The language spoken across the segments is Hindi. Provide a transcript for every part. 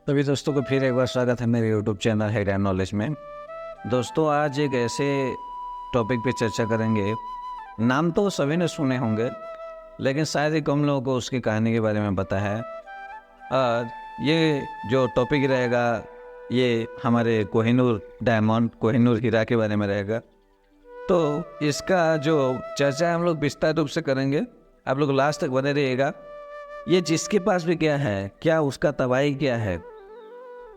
सभी दोस्तों को फिर एक बार स्वागत है मेरे YouTube चैनल हेडलाइन नॉलेज में। दोस्तों, आज एक ऐसे टॉपिक पे चर्चा करेंगे। नाम तो सभी ने सुने होंगे, लेकिन शायद ही कम लोगों को उसकी कहानी के बारे में पता है। और ये जो टॉपिक रहेगा, ये हमारे कोहिनूर डायमंड, कोहिनूर हीरा के बारे में रहेगा। तो इसका जो चर्चा है हम लोग विस्तार रूप से करेंगे। आप लोग लास्ट तक बने रहिएगा। ये जिसके पास भी क्या है, क्या उसका तबाही क्या है,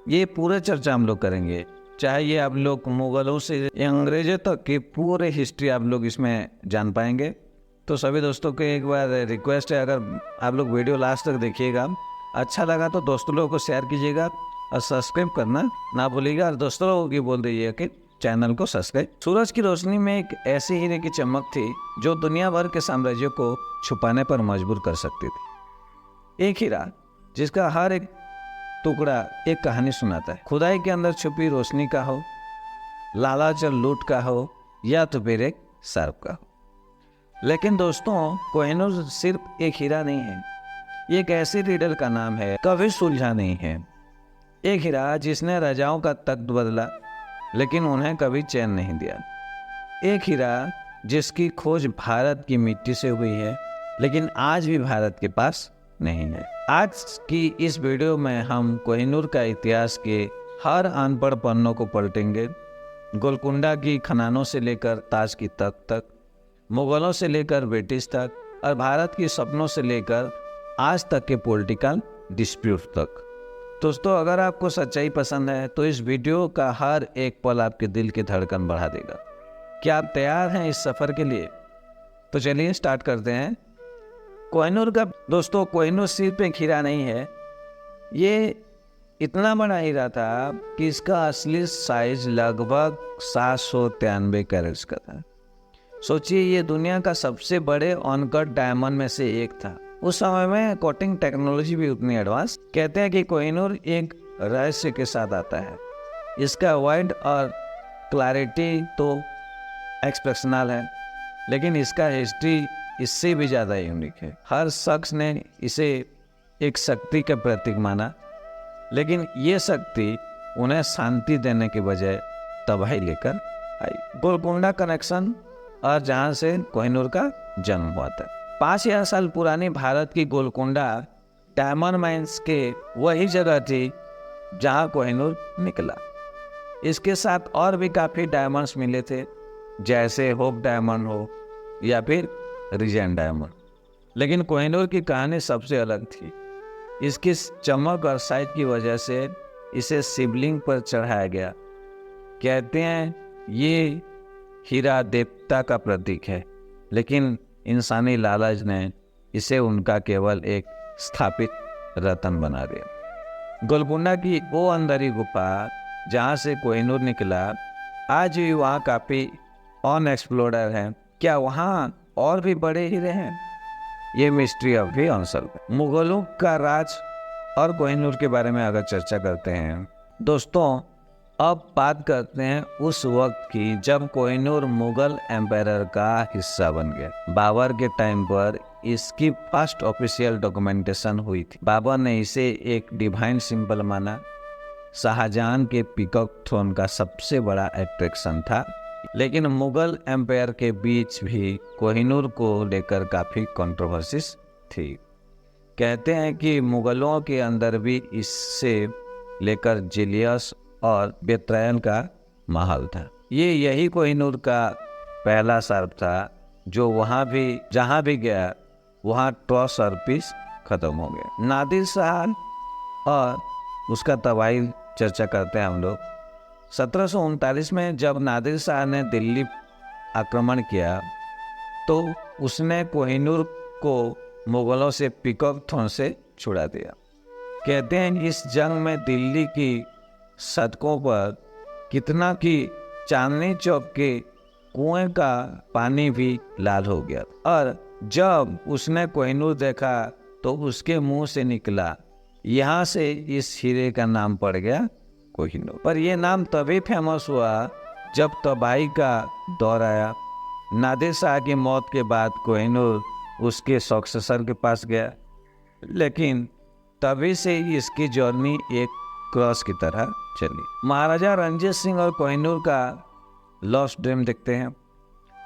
ये पूरे चर्चा हम लोग करेंगे। चाहे ये आप लोग मुगलों से अंग्रेजों तक की पूरे हिस्ट्री आप लोग इसमें जान पाएंगे। तो सभी दोस्तों को एक बार रिक्वेस्ट है, अगर आप लोग वीडियो लास्ट तक देखिएगा, अच्छा लगा तो दोस्तों लोगों को शेयर कीजिएगा और सब्सक्राइब करना ना भूलिएगा। और दोस्तों लोगों की बोल दीजिएगा कि चैनल को सब्सक्राइब। सूरज की रोशनी में एक ऐसी हीरे की चमक थी जो दुनिया भर के साम्राज्यों को छुपाने पर मजबूर कर सकती थी। एक हीरा जिसका हर एक टुकड़ा एक कहानी सुनाता है। खुदाई के अंदर छुपी रोशनी का हो, लालच और लूट का हो, या तो फिर एक सर्प का हो। लेकिन दोस्तों, कोहिनूर सिर्फ एक हीरा नहीं है, ये एक ऐसी रीडर का नाम है कभी सुलझा नहीं है। एक हीरा जिसने राजाओं का तख्त बदला, लेकिन उन्हें कभी चैन नहीं दिया। एक हीरा जिसकी खोज भारत की मिट्टी से हुई है, लेकिन आज भी भारत के पास नहीं है। आज की इस वीडियो में हम कोहिनूर का इतिहास के हर अनपढ़ पन्नों को पलटेंगे। गोलकुंडा की खदानों से लेकर ताज की तख्त तक, मुगलों से लेकर ब्रिटिश तक, और भारत के सपनों से लेकर आज तक के पॉलिटिकल डिस्प्यूट तक। दोस्तों, अगर आपको सच्चाई पसंद है तो इस वीडियो का हर एक पल आपके दिल की धड़कन बढ़ा देगा। क्या आप तैयार हैं इस सफ़र के लिए? तो चलिए स्टार्ट करते हैं। कोहिनूर का दोस्तों, कोहिनूर सिर्फ एक हीरा नहीं है, ये इतना बड़ा हीरा था कि इसका असली साइज लगभग 793 कैरेट्स का था। सोचिए, ये दुनिया का सबसे बड़े अनकट डायमंड में से एक था। उस समय में कोटिंग टेक्नोलॉजी भी उतनी एडवांस। कहते हैं कि कोहिनूर एक रहस्य के साथ आता है। इसका वाइड और क्लैरिटी तो एक्सप्रेशनल है, लेकिन इसका हिस्ट्री इससे भी ज़्यादा यूनिक है। हर शख्स ने इसे एक शक्ति का प्रतीक माना, लेकिन ये शक्ति उन्हें शांति देने के बजाय तबाही लेकर आई। गोलकुंडा कनेक्शन, और जहाँ से कोहिनूर का जन्म हुआ था। 5000 साल पुरानी भारत की गोलकुंडा डायमंड माइंस के वही जगह थी जहाँ कोहिनूर निकला। इसके साथ और भी काफ़ी डायमंड्स मिले थे, जैसे होप डायमंड हो या फिर रीजेंट डायमंड। लेकिन कोहिनूर की कहानी सबसे अलग थी। इसकी चमक और साइज की वजह से इसे शिवलिंग पर चढ़ाया गया। कहते हैं ये हीरा देवता का प्रतीक है, लेकिन इंसानी लालच ने इसे उनका केवल एक स्थापित रत्न बना दिया। गोलकुंडा की वो अंदरी गुफा जहाँ से कोहिनूर निकला, आज भी वहाँ काफ़ी अनएक्सप्लोर्ड है। क्या वहाँ और भी बड़े हीरे हैं? ये मिस्ट्री अब भी अनसॉल्व है। मुगलों का राज और कोहिनूर के बारे में अगर चर्चा करते हैं दोस्तों, अब बात करते हैं उस वक्त की जब कोहिनूर मुगल एम्पायर का हिस्सा बन गया। बाबर के टाइम पर इसकी फर्स्ट ऑफिशियल डॉक्यूमेंटेशन हुई थी। बाबर ने इसे एक डिवाइन सिंबल माना। शाहजहां के पीकॉक थ्रोन का सबसे बड़ा अट्रैक्शन था। लेकिन मुगल एम्पायर के बीच भी कोहिनूर को लेकर काफ़ी कंट्रोवर्सीज थी। कहते हैं कि मुगलों के अंदर भी इससे लेकर जेलियस और बेत्रैल का माहौल था। यही कोहिनूर का पहला सर्प था जो जहाँ भी गया वहाँ ट्रस्ट और पीस खत्म हो गया। नादिर शाह और उसका तबाही चर्चा करते हैं हम लोग। 1739 में जब नादिर शाह ने दिल्ली आक्रमण किया तो उसने कोहिनूर को मुगलों से पीकॉक थ्रोन से छुड़ा दिया। कहते हैं इस जंग में दिल्ली की सड़कों पर कितना कि चांदनी चौक के कुएं का पानी भी लाल हो गया। और जब उसने कोहिनूर देखा तो उसके मुंह से निकला, यहाँ से इस हीरे का नाम पड़ गया कोहिनूर। पर यह नाम तभी फेमस हुआ जब तबाही का दौर आया। नादिर शाह की मौत के बाद कोहिनूर उसके सक्सेसर के पास गया, लेकिन तभी से इसकी जर्नी एक क्रॉस की तरह चली। महाराजा रणजीत सिंह और कोहिनूर का लॉस्ट ड्रीम देखते हैं।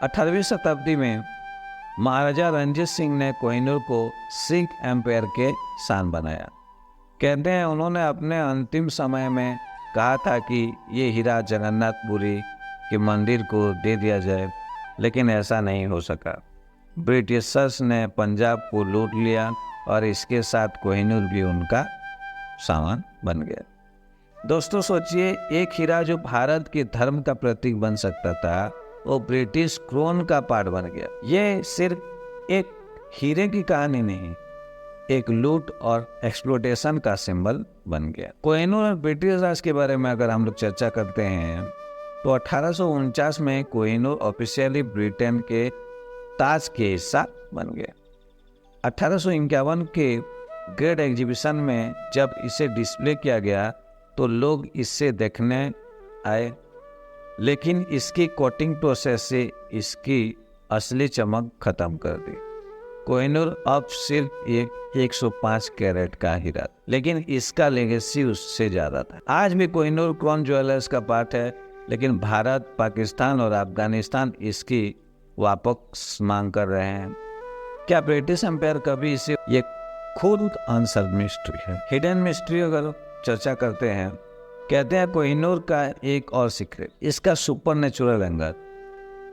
18वीं शताब्दी में महाराजा रणजीत सिंह ने कोहिनूर को सिख एम्पायर के शान बनाया। कहते हैं उन्होंने अपने अंतिम समय में कहा था कि ये हीरा जगन्नाथपुरी के मंदिर को दे दिया जाए, लेकिन ऐसा नहीं हो सका। ब्रिटिशर्स ने पंजाब को लूट लिया और इसके साथ कोहिनूर भी उनका सामान बन गया। दोस्तों सोचिए, एक हीरा जो भारत के धर्म का प्रतीक बन सकता था, वो ब्रिटिश क्रोन का पार्ट बन गया। ये सिर्फ एक हीरे की कहानी नहीं, एक लूट और एक्सप्लोटेशन का सिंबल बन गया। कोहिनूर और ब्रिटिश राज के बारे में अगर हम लोग चर्चा करते हैं तो 1849 में कोहिनूर ऑफिशियली ब्रिटेन के ताज के हिस्सा बन गया। 1851 के ग्रेट एग्जीबिशन में जब इसे डिस्प्ले किया गया तो लोग इससे देखने आए, लेकिन इसकी कोटिंग प्रोसेस से इसकी असली चमक खत्म कर दी। कोहिनूर अब सिर्फ एक 105 कैरेट का हीरा, लेकिन इसका लेगेसी उससे ज़्यादा था। आज भी कोहिनूर क्राउन ज्वेलर्स का पार्ट है, लेकिन भारत, पाकिस्तान और अफगानिस्तान इसकी वापस मांग कर रहे हैं। क्या ब्रिटिश एम्पायर कभी इसे, ये खुद अनसॉल्व्ड मिस्ट्री है, हिडन मिस्ट्री अगर चर्चा करते हैं। कहते हैं कोहिनूर का एक और सीक्रेट, इसका सुपर नेचुरल एंगल,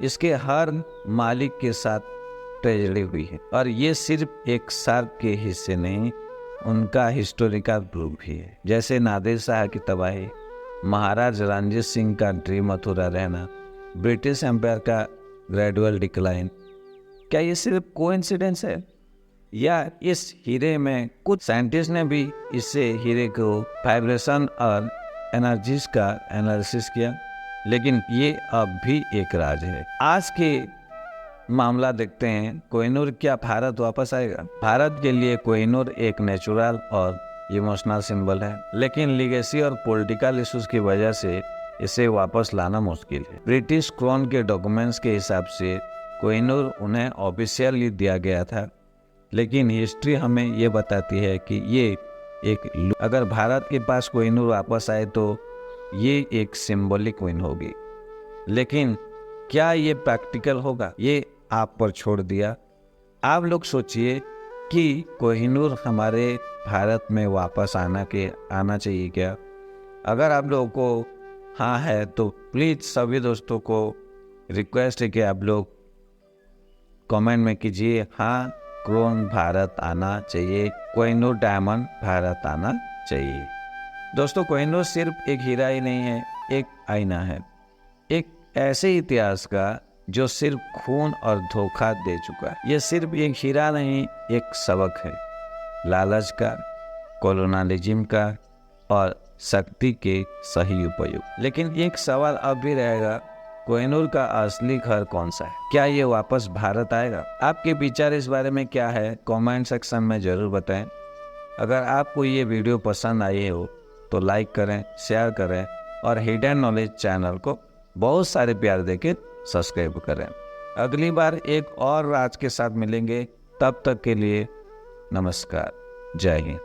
इसके हर मालिक के साथ ट्रेजेडी हुई है, और ये सिर्फ एक शार्क के हिस्से नहीं, उनका हिस्टोरिकल प्रूफ भी है। जैसे नादिर शाह की तबाही, महाराज रणजीत सिंह का ड्रीम अधूरा रहना, ब्रिटिश एम्पायर का ग्रेजुअल डिक्लाइन। क्या ये सिर्फ कोइंसिडेंस है, या इस हीरे में कुछ साइंटिस्ट ने भी इससे हीरे को वाइब्रेशन और एनर्जीज का एनालिसिस किया, लेकिन ये अब भी एक राज है। आज के मामला देखते हैं, कोहिनूर क्या भारत वापस आएगा? भारत के लिए कोहिनूर एक नेचुरल और इमोशनल सिंबल है, लेकिन लीगेसी और पॉलिटिकल इश्यूज की वजह से इसे वापस लाना मुश्किल है। ब्रिटिश क्राउन के डॉक्यूमेंट्स के हिसाब से कोहिनूर उन्हें ऑफिशियली दिया गया था, लेकिन हिस्ट्री हमें ये बताती है कि ये अगर भारत के पास कोहिनूर वापस आए तो ये एक सिंबॉलिक विन होगी, लेकिन क्या ये प्रैक्टिकल होगा, ये आप पर छोड़ दिया। आप लोग सोचिए कि कोहिनूर हमारे भारत में वापस आना चाहिए क्या? अगर आप लोगों को हाँ है तो प्लीज़ सभी दोस्तों को रिक्वेस्ट है कि आप लोग कमेंट में कीजिए, हाँ क्राउन भारत आना चाहिए, कोहिनूर डायमंड भारत आना चाहिए। दोस्तों, कोहिनूर सिर्फ एक हीरा ही नहीं है, एक आईना है, एक ऐसे इतिहास का जो सिर्फ खून और धोखा दे चुका है। ये सिर्फ एक हीरा नहीं, एक सबक है, लालच का, कॉलोनियलिज्म का और शक्ति के सही उपयोग। लेकिन एक सवाल अब भी रहेगा, कोहिनूर का असली घर कौन सा है? क्या ये वापस भारत आएगा? आपके विचार इस बारे में क्या है, कमेंट सेक्शन में ज़रूर बताएं। अगर आपको ये वीडियो पसंद आई हो तो लाइक करें, शेयर करें और हिडन नॉलेज चैनल को बहुत सारे प्यार देके सब्सक्राइब करें। अगली बार एक और राज के साथ मिलेंगे, तब तक के लिए नमस्कार, जय हिंद।